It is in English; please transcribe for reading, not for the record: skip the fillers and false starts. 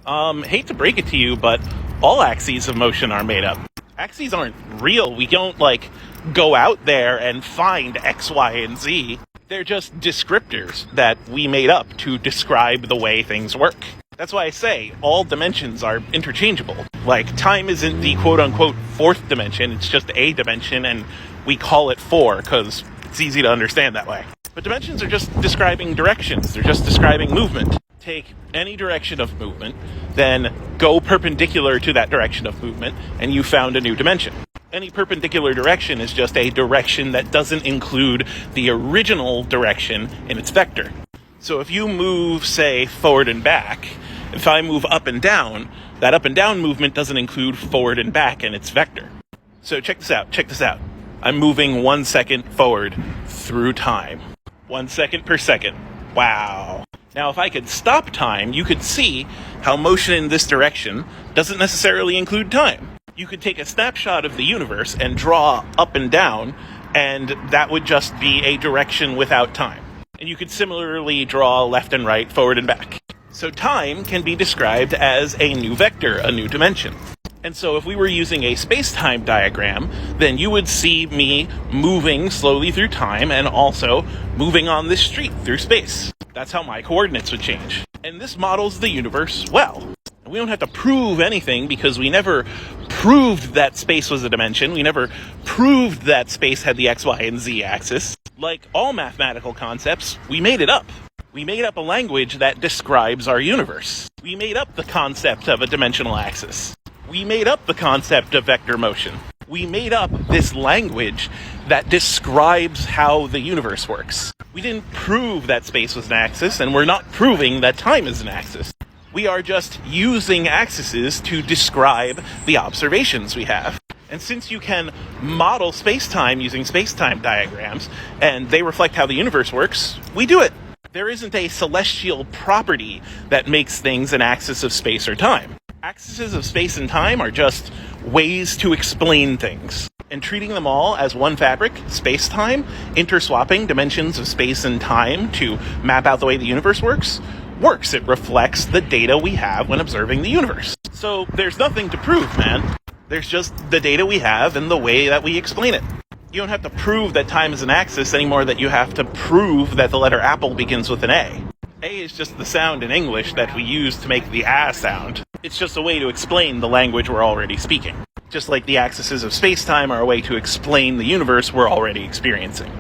Hate to break it to you, but all axes of motion are made up. Axes aren't real. We don't, go out there and find X, Y, and Z. They're just descriptors that we made up to describe the way things work. That's why I say all dimensions are interchangeable. Like, time isn't the quote-unquote fourth dimension, it's just a dimension, and we call it 4 because it's easy to understand that way. But dimensions are just describing directions, they're just describing movement. Take any direction of movement, then go perpendicular to that direction of movement, and you found a new dimension. Any perpendicular direction is just a direction that doesn't include the original direction in its vector. So if you move, say, forward and back, if I move up and down, that up and down movement doesn't include forward and back in its vector. So check this out. I'm moving 1 second forward through time. 1 second per second. Wow. Now, if I could stop time, you could see how motion in this direction doesn't necessarily include time. You could take a snapshot of the universe and draw up and down, and that would just be a direction without time. And you could similarly draw left and right, forward and back. So time can be described as a new vector, a new dimension. And so if we were using a space-time diagram, then you would see me moving slowly through time and also moving on this street through space. That's how my coordinates would change. And this models the universe well. We don't have to prove anything because we never proved that space was a dimension. We never proved that space had the X, Y, and Z axis. Like all mathematical concepts, we made it up. We made up a language that describes our universe. We made up the concept of a dimensional axis. We made up the concept of vector motion. We made up this language that describes how the universe works. We didn't prove that space was an axis, and we're not proving that time is an axis. We are just using axes to describe the observations we have. And since you can model space-time using space-time diagrams, and they reflect how the universe works, we do it. There isn't a celestial property that makes things an axis of space or time. Axes of space and time are just ways to explain things. And treating them all as one fabric, space-time, interswapping dimensions of space and time to map out the way the universe works. It reflects the data we have when observing the universe. So there's nothing to prove, man. There's just the data we have and the way that we explain it. You don't have to prove that time is an axis any more than you have to prove that the letter apple begins with an A. A is just the sound in English that we use to make the A sound. It's just a way to explain the language we're already speaking. Just like the axes of space-time are a way to explain the universe we're already experiencing.